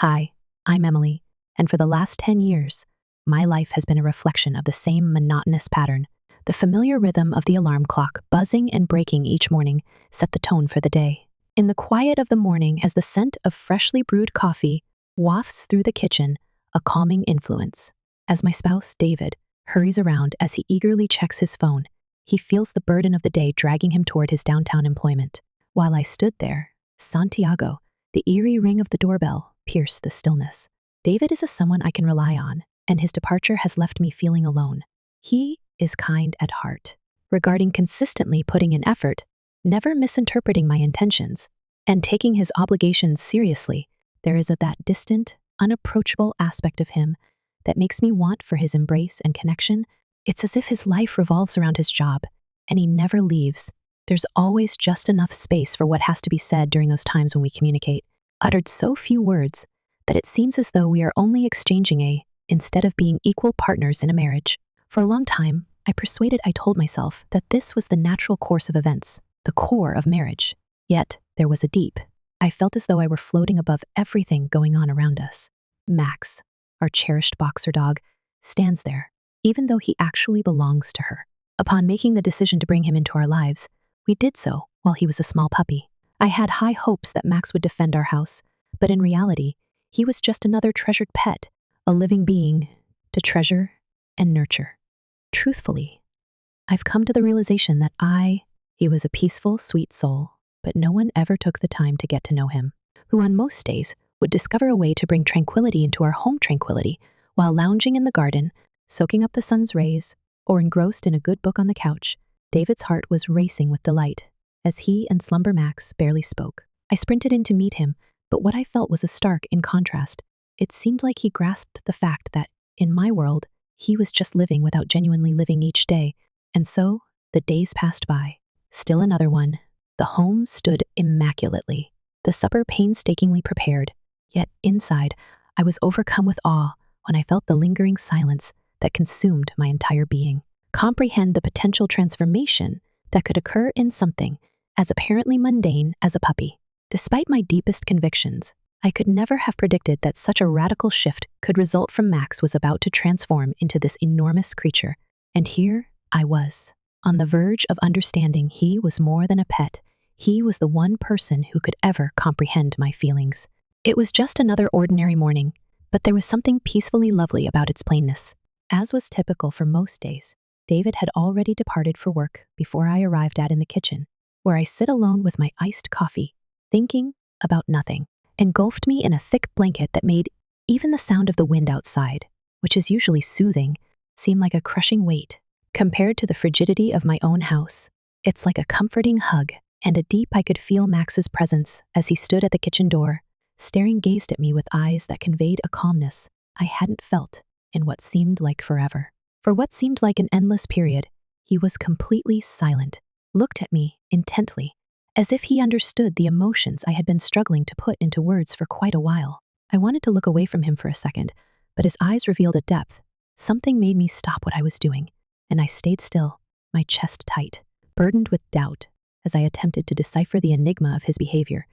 Hi, I'm Emily, and for the last 10 years, my life has been a reflection of the same monotonous pattern. The familiar rhythm of the alarm clock buzzing and breaking each morning set the tone for the day. In the quiet of the morning, as the scent of freshly brewed coffee wafts through the kitchen, a calming influence. As my spouse, David, hurries around as he eagerly checks his phone, he feels the burden of the day dragging him toward his downtown employment. While I stood there, Santiago, the eerie ring of the doorbell pierced the stillness. David is someone I can rely on, and his departure has left me feeling alone. He is kind at heart, regarding consistently putting in effort, never misinterpreting my intentions, and taking his obligations seriously. There is that distant, unapproachable aspect of him that makes me want for his embrace and connection. It's as if his life revolves around his job, and he never leaves. There's always just enough space for what has to be said during those times when we communicate, uttered so few words that it seems as though we are only exchanging instead of being equal partners in a marriage. For a long time, I told myself that this was the natural course of events, the core of marriage. Yet, there was a deep. I felt as though I were floating above everything going on around us. Max, our cherished boxer dog, stands there, even though he actually belongs to her. Upon making the decision to bring him into our lives, we did so while he was a small puppy. I had high hopes that Max would defend our house, but in reality, he was just another treasured pet, a living being to treasure and nurture. Truthfully, I've come to the realization that he was a peaceful, sweet soul, but no one ever took the time to get to know him, who on most days would discover a way to bring tranquility into our home tranquility while lounging in the garden, soaking up the sun's rays, or engrossed in a good book on the couch. David's heart was racing with delight as he and Slumber Max barely spoke. I sprinted in to meet him, but what I felt was a stark in contrast. It seemed like he grasped the fact that, in my world, he was just living without genuinely living each day. And so, the days passed by. Still another one. The home stood immaculately, the supper painstakingly prepared. Yet inside, I was overcome with awe when I felt the lingering silence that consumed my entire being. Comprehend the potential transformation that could occur in something as apparently mundane as a puppy. Despite my deepest convictions, I could never have predicted that such a radical shift could result from Max was about to transform into this enormous creature. And here I was, on the verge of understanding he was more than a pet. He was the one person who could ever comprehend my feelings. It was just another ordinary morning, but there was something peacefully lovely about its plainness. As was typical for most days, David had already departed for work before I arrived in the kitchen, where I sit alone with my iced coffee, thinking about nothing, engulfed me in a thick blanket that made even the sound of the wind outside, which is usually soothing, seem like a crushing weight. Compared to the frigidity of my own house, it's like a comforting hug, and I could feel Max's presence as he stood at the kitchen door, gazed at me with eyes that conveyed a calmness I hadn't felt in what seemed like forever. For what seemed like an endless period, he was completely silent, looked at me intently, as if he understood the emotions I had been struggling to put into words for quite a while. I wanted to look away from him for a second, but his eyes revealed a depth. Something made me stop what I was doing, and I stayed still, my chest tight, burdened with doubt, as I attempted to decipher the enigma of his behavior.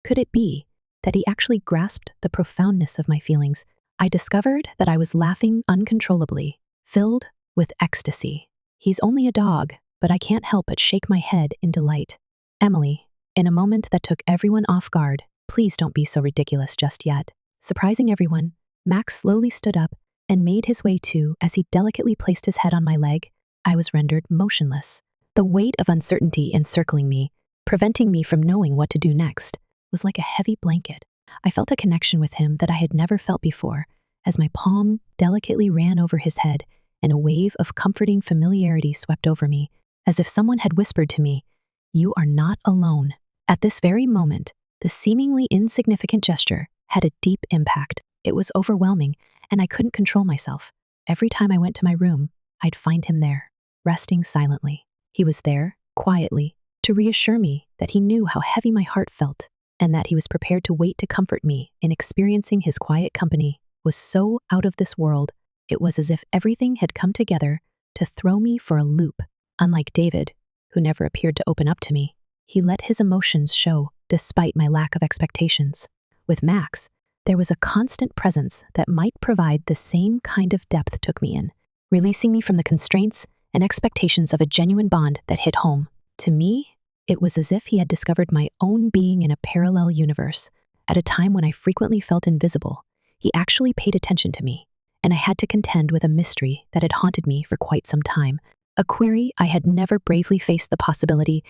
Could it be that he actually grasped the profoundness of my feelings? I discovered that I was laughing uncontrollably, filled with ecstasy. He's only a dog, but I can't help but shake my head in delight. Emily, in a moment that took everyone off guard, please don't be so ridiculous just yet. Surprising everyone, Max slowly stood up and made his way to, as he delicately placed his head on my leg, I was rendered motionless. The weight of uncertainty encircling me, preventing me from knowing what to do next, was like a heavy blanket. I felt a connection with him that I had never felt before, as my palm delicately ran over his head, and a wave of comforting familiarity swept over me, as if someone had whispered to me, "You are not alone." At this very moment, the seemingly insignificant gesture had a deep impact. It was overwhelming, and I couldn't control myself. Every time I went to my room, I'd find him there, resting silently. He was there, quietly, to reassure me that he knew how heavy my heart felt, and that he was prepared to wait to comfort me in experiencing his quiet company was so out of this world. It was as if everything had come together to throw me for a loop. Unlike David, who never appeared to open up to me, he let his emotions show despite my lack of expectations. With Max, There was a constant presence that might provide the same kind of depth took me in, releasing me from the constraints and expectations of a genuine bond that hit home. To me, it was as if he had discovered my own being in a parallel universe. At a time when I frequently felt invisible, he actually paid attention to me, and I had to contend with a mystery that had haunted me for quite some time. A query I had never bravely faced, the possibility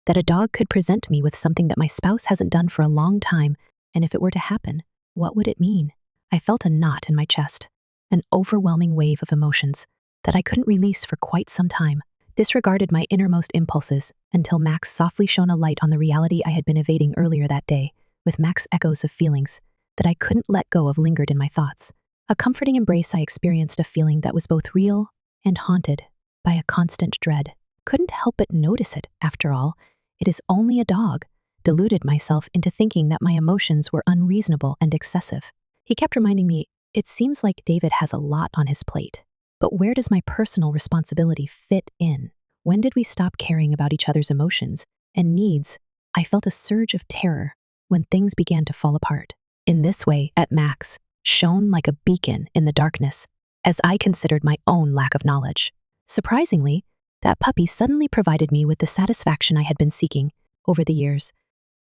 that a dog could present me with something that my spouse hasn't done for a long time, and if it were to happen, what would it mean? I felt a knot in my chest, an overwhelming wave of emotions that I couldn't release for quite some time. Disregarded my innermost impulses until Max softly shone a light on the reality I had been evading earlier that day. With Max, echoes of feelings that I couldn't let go of lingered in my thoughts. A comforting embrace, I experienced a feeling that was both real and haunted by a constant dread. Couldn't help but notice it. After all, it is only a dog. Deluded myself into thinking that my emotions were unreasonable and excessive. He kept reminding me, it seems like David has a lot on his plate. But where does my personal responsibility fit in? When did we stop caring about each other's emotions and needs? I felt a surge of terror when things began to fall apart. In this way, at Max shone like a beacon in the darkness, as I considered my own lack of knowledge. Surprisingly, that puppy suddenly provided me with the satisfaction I had been seeking over the years.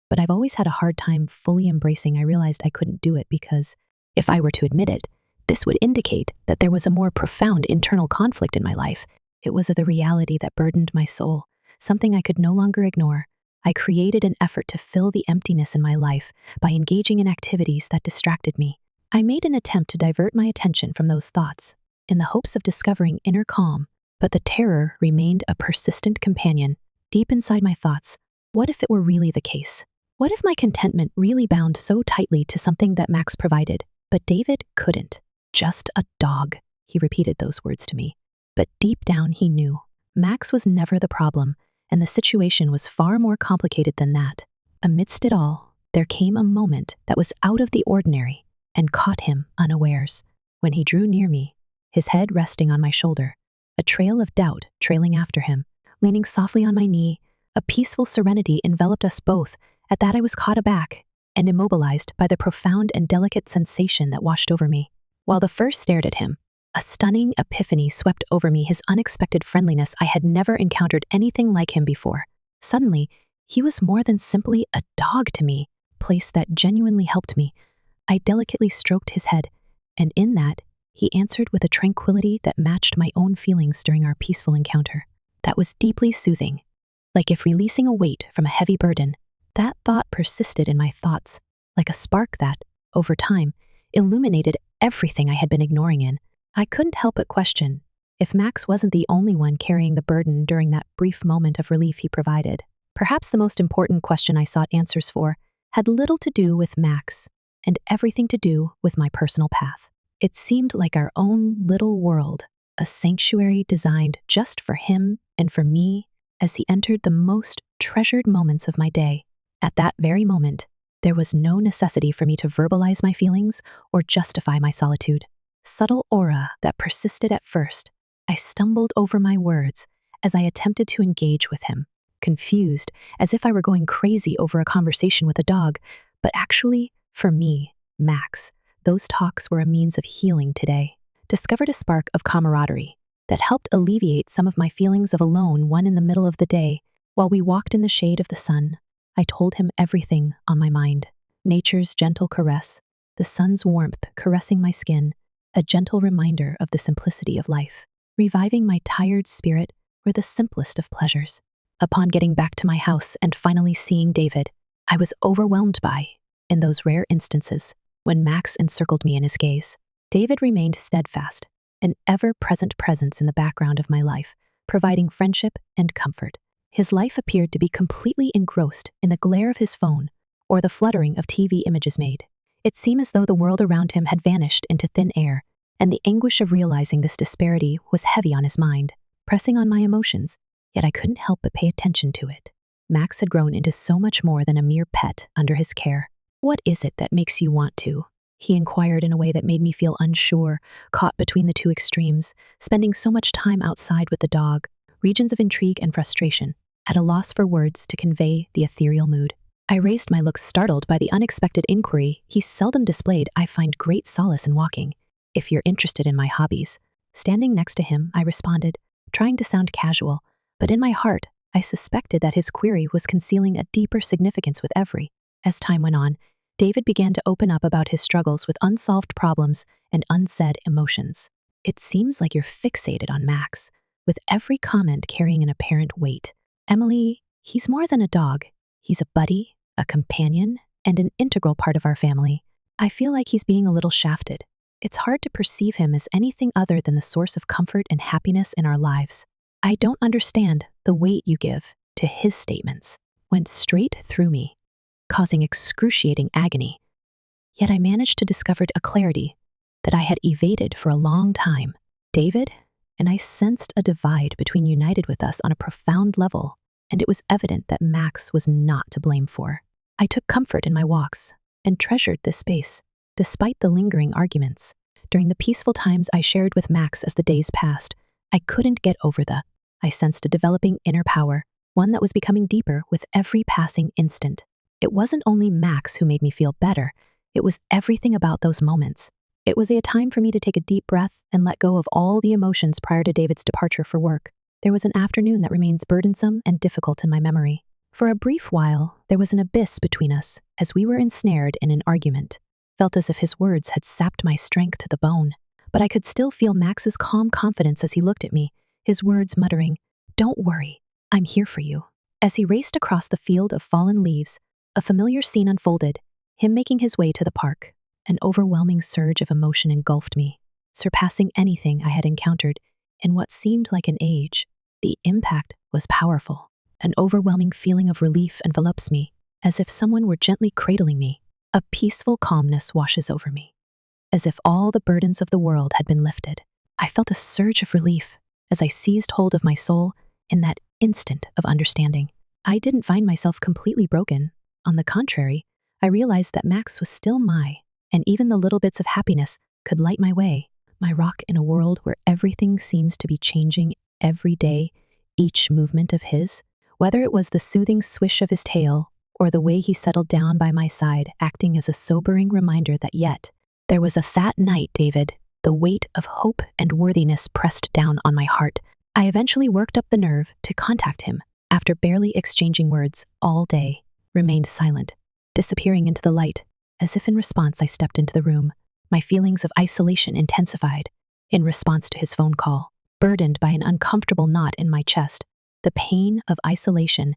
But I've always had a hard time fully embracing. I realized I couldn't do it because, if I were to admit it, this would indicate that there was a more profound internal conflict in my life. It was the reality that burdened my soul, something I could no longer ignore. I created an effort to fill the emptiness in my life by engaging in activities that distracted me. I made an attempt to divert my attention from those thoughts in the hopes of discovering inner calm, but the terror remained a persistent companion deep inside my thoughts. What if it were really the case? What if my contentment really bound so tightly to something that Max provided, but David couldn't? Just a dog, he repeated those words to me. But deep down he knew Max was never the problem, and the situation was far more complicated than that. Amidst it all, there came a moment that was out of the ordinary and caught him unawares. When he drew near me, his head resting on my shoulder, a trail of doubt trailing after him, leaning softly on my knee, a peaceful serenity enveloped us both. At that I was caught aback and immobilized by the profound and delicate sensation that washed over me. While the first stared at him, a stunning epiphany swept over me, his unexpected friendliness. I had never encountered anything like him before. Suddenly, he was more than simply a dog to me, a place that genuinely helped me. I delicately stroked his head, and in that, he answered with a tranquility that matched my own feelings during our peaceful encounter. That was deeply soothing, like if releasing a weight from a heavy burden. That thought persisted in my thoughts, like a spark that, over time, illuminated everything I had been ignoring in. I couldn't help but question if Max wasn't the only one carrying the burden during that brief moment of relief he provided. Perhaps the most important question I sought answers for had little to do with Max and everything to do with my personal path. It seemed like our own little world, a sanctuary designed just for him and for me as he entered the most treasured moments of my day. At that very moment, there was no necessity for me to verbalize my feelings or justify my solitude. Subtle aura that persisted at first. I stumbled over my words as I attempted to engage with him, confused, as if I were going crazy over a conversation with a dog. But actually, for me, Max, those talks were a means of healing today. Discovered a spark of camaraderie that helped alleviate some of my feelings of alone. One in the middle of the day, while we walked in the shade of the sun, I told him everything on my mind. Nature's gentle caress, the sun's warmth caressing my skin, a gentle reminder of the simplicity of life. Reviving my tired spirit were the simplest of pleasures. Upon getting back to my house and finally seeing David, I was overwhelmed by, in those rare instances, when Max encircled me in his gaze. David remained steadfast, an ever-present presence in the background of my life, providing friendship and comfort. His life appeared to be completely engrossed in the glare of his phone or the fluttering of TV images made. It seemed as though the world around him had vanished into thin air, and the anguish of realizing this disparity was heavy on his mind, pressing on my emotions, yet I couldn't help but pay attention to it. Max had grown into so much more than a mere pet under his care. "What is it that makes you want to?" he inquired in a way that made me feel unsure, caught between the two extremes, spending so much time outside with the dog, regions of intrigue and frustration, at a loss for words to convey the ethereal mood. I raised my look, startled by the unexpected inquiry he seldom displayed. I find great solace in walking, if you're interested in my hobbies. Standing next to him, I responded, trying to sound casual, but in my heart, I suspected that his query was concealing a deeper significance with every. As time went on, David began to open up about his struggles with unsolved problems and unsaid emotions. It seems like you're fixated on Max, with every comment carrying an apparent weight. Emily, he's more than a dog. He's a buddy, a companion, and an integral part of our family. I feel like he's being a little shafted. It's hard to perceive him as anything other than the source of comfort and happiness in our lives. I don't understand the weight you give to his statements. Went straight through me, causing excruciating agony. Yet I managed to discover a clarity that I had evaded for a long time. David and I sensed a divide between united with us on a profound level, and it was evident that Max was not to blame for. I took comfort in my walks and treasured this space, despite the lingering arguments. During the peaceful times I shared with Max as the days passed, I couldn't get over I sensed a developing inner power, one that was becoming deeper with every passing instant. It wasn't only Max who made me feel better, it was everything about those moments. It was a time for me to take a deep breath and let go of all the emotions prior to David's departure for work. There was an afternoon that remains burdensome and difficult in my memory. For a brief while, there was an abyss between us as we were ensnared in an argument. Felt as if his words had sapped my strength to the bone, but I could still feel Max's calm confidence as he looked at me, his words muttering, "Don't worry, I'm here for you." As he raced across the field of fallen leaves, a familiar scene unfolded, him making his way to the park. An overwhelming surge of emotion engulfed me, surpassing anything I had encountered in what seemed like an age. The impact was powerful. An overwhelming feeling of relief envelops me, as if someone were gently cradling me. A peaceful calmness washes over me, as if all the burdens of the world had been lifted. I felt a surge of relief as I seized hold of my soul in that instant of understanding. I didn't find myself completely broken. On the contrary, I realized that Max was still and even the little bits of happiness could light my way. My rock in a world where everything seems to be changing every day, each movement of his, whether it was the soothing swish of his tail or the way he settled down by my side, acting as a sobering reminder that yet there was that night, David, the weight of hope and worthiness pressed down on my heart. I eventually worked up the nerve to contact him. After barely exchanging words all day, remained silent, disappearing into the light. As if in response, I stepped into the room. My feelings of isolation intensified in response to his phone call, burdened by an uncomfortable knot in my chest. The pain of isolation,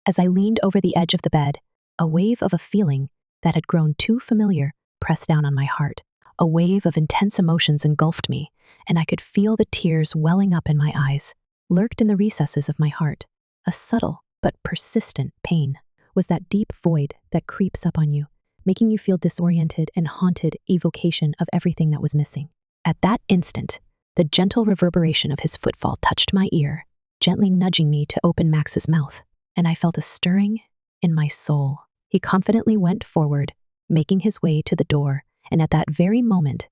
as I leaned over the edge of the bed, a wave of a feeling that had grown too familiar pressed down on my heart. A wave of intense emotions engulfed me, and I could feel the tears welling up in my eyes. Lurked in the recesses of my heart, a subtle but persistent pain, was that deep void that creeps up on you, making you feel disoriented and haunted, evocation of everything that was missing. At that instant, the gentle reverberation of his footfall touched my ear, gently nudging me to open Max's mouth, and I felt a stirring in my soul. He confidently went forward, making his way to the door, and at that very moment,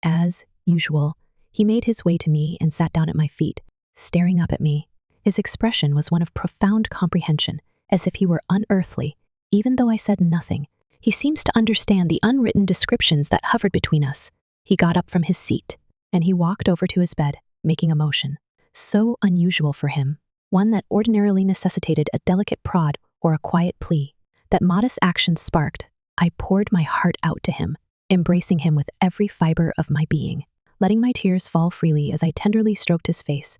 as usual, he made his way to me and sat down at my feet, staring up at me. His expression was one of profound comprehension, as if he were unearthly. Even though I said nothing, he seems to understand the unwritten descriptions that hovered between us. He got up from his seat, and he walked over to his bed, making a motion, so unusual for him, one that ordinarily necessitated a delicate prod or a quiet plea. That modest action sparked, I poured my heart out to him, embracing him with every fiber of my being, letting my tears fall freely as I tenderly stroked his face,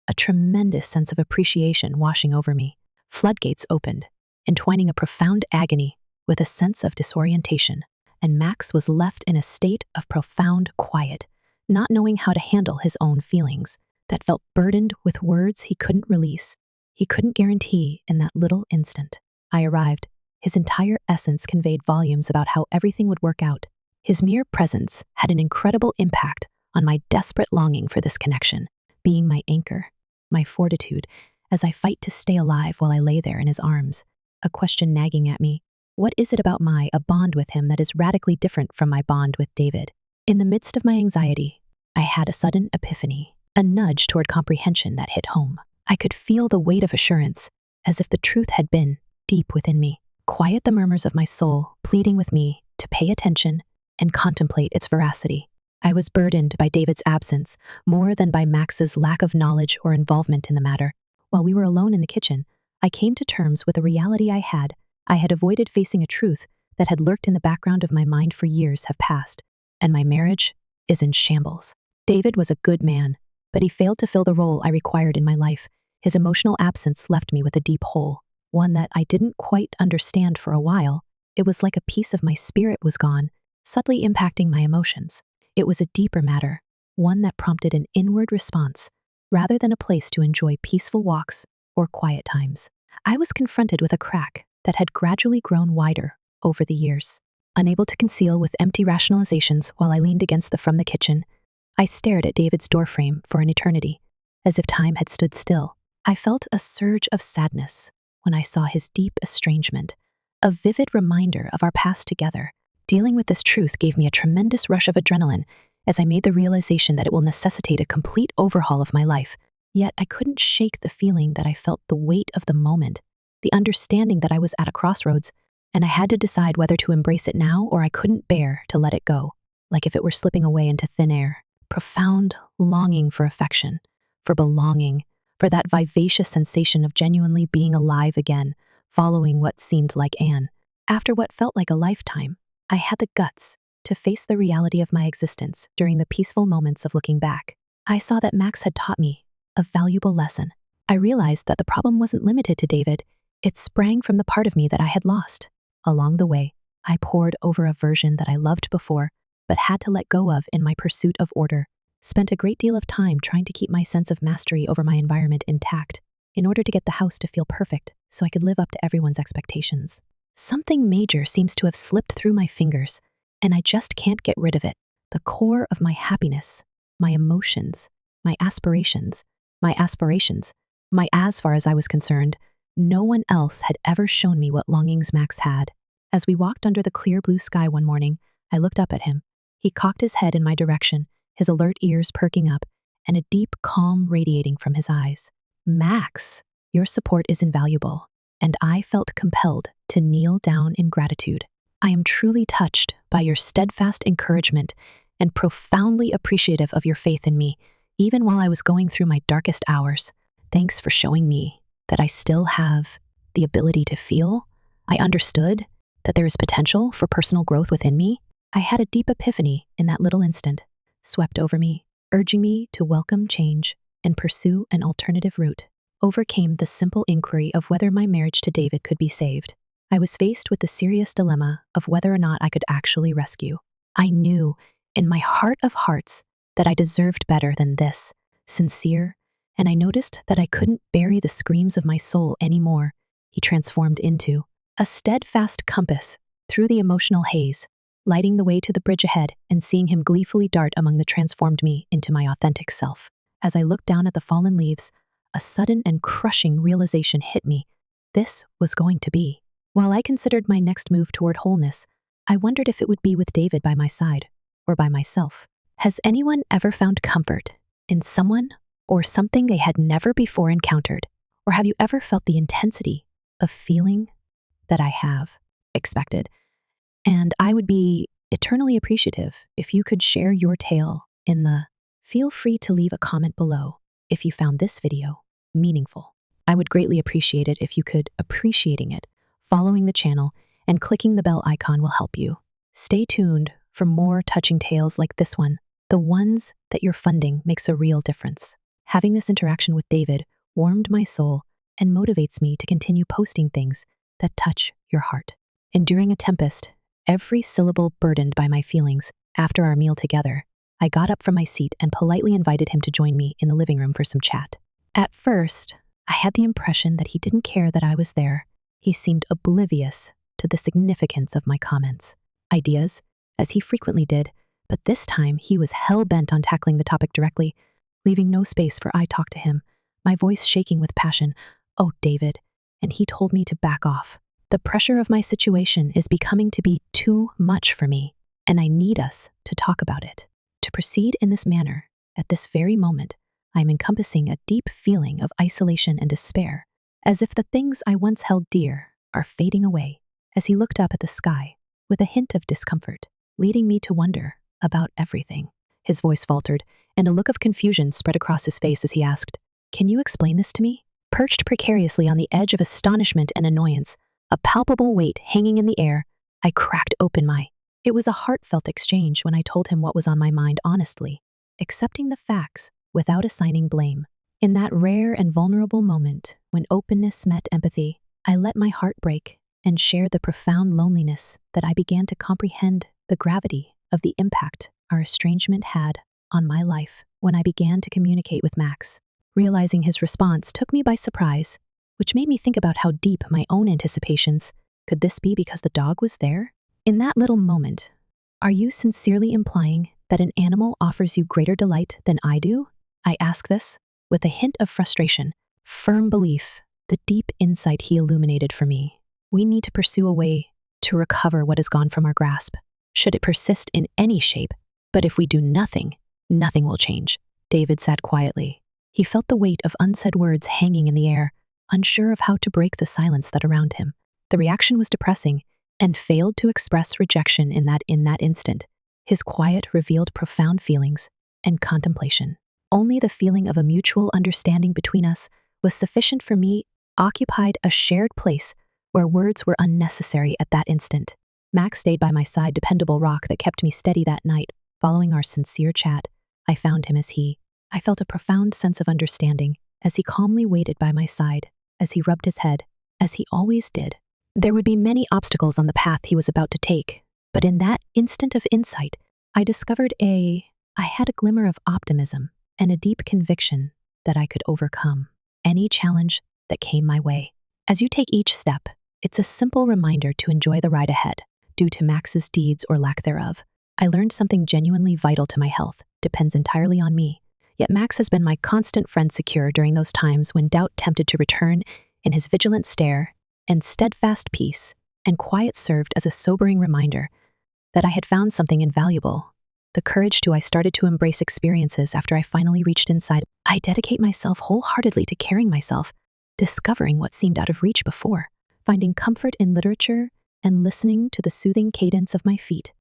a tremendous sense of appreciation washing over me. Floodgates opened, entwining a profound agony with a sense of disorientation, and Max was left in a state of profound quiet, not knowing how to handle his own feelings that felt burdened with words he couldn't release. He couldn't guarantee in that little instant. I arrived. His entire essence conveyed volumes about how everything would work out. His mere presence had an incredible impact on my desperate longing for this connection, being my anchor, my fortitude, as I fight to stay alive while I lay there in his arms. A question nagging at me. What is it about a bond with him that is radically different from my bond with David? In the midst of my anxiety, I had a sudden epiphany, a nudge toward comprehension that hit home. I could feel the weight of assurance, as if the truth had been, deep within me, quiet the murmurs of my soul, pleading with me to pay attention and contemplate its veracity. I was burdened by David's absence more than by Max's lack of knowledge or involvement in the matter. While we were alone in the kitchen, I came to terms with a reality I had avoided facing a truth that had lurked in the background of my mind for years have passed, and my marriage is in shambles. David was a good man, but he failed to fill the role I required in my life. His emotional absence left me with a deep hole, one that I didn't quite understand for a while. It was like a piece of my spirit was gone, subtly impacting my emotions. It was a deeper matter, one that prompted an inward response, rather than a place to enjoy peaceful walks or quiet times. I was confronted with a crack that had gradually grown wider over the years. Unable to conceal with empty rationalizations while I leaned against the kitchen, I stared at David's doorframe for an eternity, as if time had stood still. I felt a surge of sadness when I saw his deep estrangement, a vivid reminder of our past together. Dealing with this truth gave me a tremendous rush of adrenaline as I made the realization that it will necessitate a complete overhaul of my life. Yet I couldn't shake the feeling that I felt the weight of the moment, the understanding that I was at a crossroads, and I had to decide whether to embrace it now or I couldn't bear to let it go, like if it were slipping away into thin air. Profound longing for affection, for belonging, for that vivacious sensation of genuinely being alive again, following what seemed like after what felt like a lifetime. I had the guts to face the reality of my existence during the peaceful moments of looking back. I saw that Max had taught me a valuable lesson. I realized that the problem wasn't limited to David. It sprang from the part of me that I had lost. Along the way, I pored over a version that I loved before, but had to let go of in my pursuit of order. Spent a great deal of time trying to keep my sense of mastery over my environment intact in order to get the house to feel perfect so I could live up to everyone's expectations. Something major seems to have slipped through my fingers, and I just can't get rid of it. The core of my happiness, my emotions, my aspirations, as far as I was concerned, no one else had ever shown me what longings Max had. As we walked under the clear blue sky one morning, I looked up at him. He cocked his head in my direction, his alert ears perking up, and a deep calm radiating from his eyes. Max, your support is invaluable, and I felt compelled to kneel down in gratitude. I am truly touched by your steadfast encouragement and profoundly appreciative of your faith in me, even while I was going through my darkest hours. Thanks for showing me that I still have the ability to feel. I understood that there is potential for personal growth within me. I had a deep epiphany in that little instant, swept over me, urging me to welcome change and pursue an alternative route. Overcame the simple inquiry of whether my marriage to David could be saved. I was faced with the serious dilemma of whether or not I could actually rescue. I knew, in my heart of hearts, that I deserved better than this, sincere, and I noticed that I couldn't bury the screams of my soul anymore. He transformed into a steadfast compass through the emotional haze, lighting the way to the bridge ahead and seeing him gleefully dart among the transformed me into my authentic self. As I looked down at the fallen leaves, a sudden and crushing realization hit me. This was going to be. While I considered my next move toward wholeness, I wondered if it would be with David by my side or by myself. Has anyone ever found comfort in someone or something they had never before encountered? Or have you ever felt the intensity of feeling that I have expected? And I would be eternally appreciative if you could share your tale in the feel free to leave a comment below if you found this video meaningful. I would greatly appreciate it if you could appreciating it, following the channel, and clicking the bell icon will help you. Stay tuned for more touching tales like this one. The ones that you're funding makes a real difference. Having this interaction with David warmed my soul and motivates me to continue posting things that touch your heart. Enduring a tempest, every syllable burdened by my feelings. After our meal together, I got up from my seat and politely invited him to join me in the living room for some chat. At first, I had the impression that he didn't care that I was there. He seemed oblivious to the significance of my comments, ideas, as he frequently did, but this time he was hell-bent on tackling the topic directly, leaving no space for I talk to him, my voice shaking with passion. "Oh, David," and he told me to back off. The pressure of my situation is becoming to be too much for me, and I need us to talk about it. To proceed in this manner, at this very moment, I am encompassing a deep feeling of isolation and despair, as if the things I once held dear are fading away as he looked up at the sky with a hint of discomfort, leading me to wonder about everything. His voice faltered, and a look of confusion spread across his face as he asked, "Can you explain this to me?" Perched precariously on the edge of astonishment and annoyance, a palpable weight hanging in the air, I cracked open my. It was a heartfelt exchange when I told him what was on my mind honestly, accepting the facts without assigning blame. In that rare and vulnerable moment, when openness met empathy, I let my heart break and shared the profound loneliness that I began to comprehend the gravity of the impact our estrangement had on my life when I began to communicate with Max. Realizing his response took me by surprise, which made me think about how deep my own anticipations. Could this be because the dog was there? In that little moment, are you sincerely implying that an animal offers you greater delight than I do? I ask this with a hint of frustration, firm belief, the deep insight he illuminated for me. We need to pursue a way to recover what has gone from our grasp, should it persist in any shape. But if we do nothing, nothing will change. David sat quietly. He felt the weight of unsaid words hanging in the air, unsure of how to break the silence that around him. The reaction was depressing and failed to express rejection in that instant. His quiet revealed profound feelings and contemplation. Only the feeling of a mutual understanding between us was sufficient for me, occupied a shared place where words were unnecessary at that instant. Max stayed by my side, dependable rock that kept me steady that night. Following our sincere chat, I found him I felt a profound sense of understanding as he calmly waited by my side, as he rubbed his head, as he always did. There would be many obstacles on the path he was about to take, but in that instant of insight, I had a glimmer of optimism and a deep conviction that I could overcome any challenge that came my way. As you take each step, it's a simple reminder to enjoy the ride ahead. Due to Max's deeds or lack thereof, I learned something genuinely vital to my health depends entirely on me. Yet Max has been my constant friend, secure during those times when doubt tempted to return. In his vigilant stare and steadfast peace and quiet served as a sobering reminder that I had found something invaluable. The courage I started to embrace experiences after I finally reached inside. I dedicate myself wholeheartedly to caring myself, discovering what seemed out of reach before, finding comfort in literature and listening to the soothing cadence of my feet.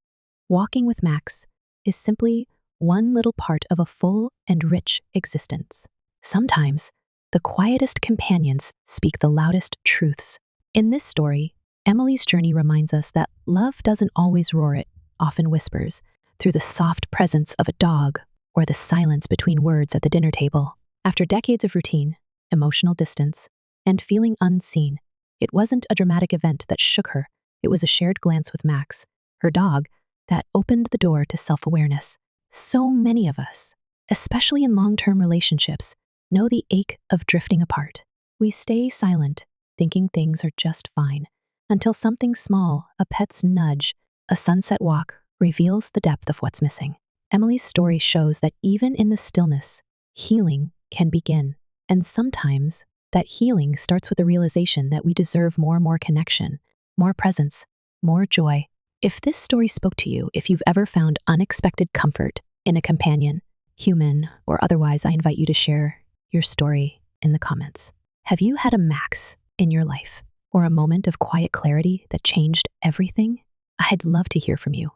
Walking with Max is simply one little part of a full and rich existence. Sometimes, the quietest companions speak the loudest truths. In this story, Emily's journey reminds us that love doesn't always roar, it often whispers through the soft presence of a dog or the silence between words at the dinner table. After decades of routine, emotional distance, and feeling unseen, it wasn't a dramatic event that shook her. It was a shared glance with Max, her dog, that opened the door to self-awareness. So many of us, especially in long-term relationships, know the ache of drifting apart. We stay silent, thinking things are just fine, until something small, a pet's nudge, a sunset walk, reveals the depth of what's missing. Emily's story shows that even in the stillness, healing can begin. And sometimes, that healing starts with the realization that we deserve more connection, more presence, more joy. If this story spoke to you, if you've ever found unexpected comfort in a companion, human or otherwise, I invite you to share your story in the comments. Have you had a Max in your life or a moment of quiet clarity that changed everything? I'd love to hear from you.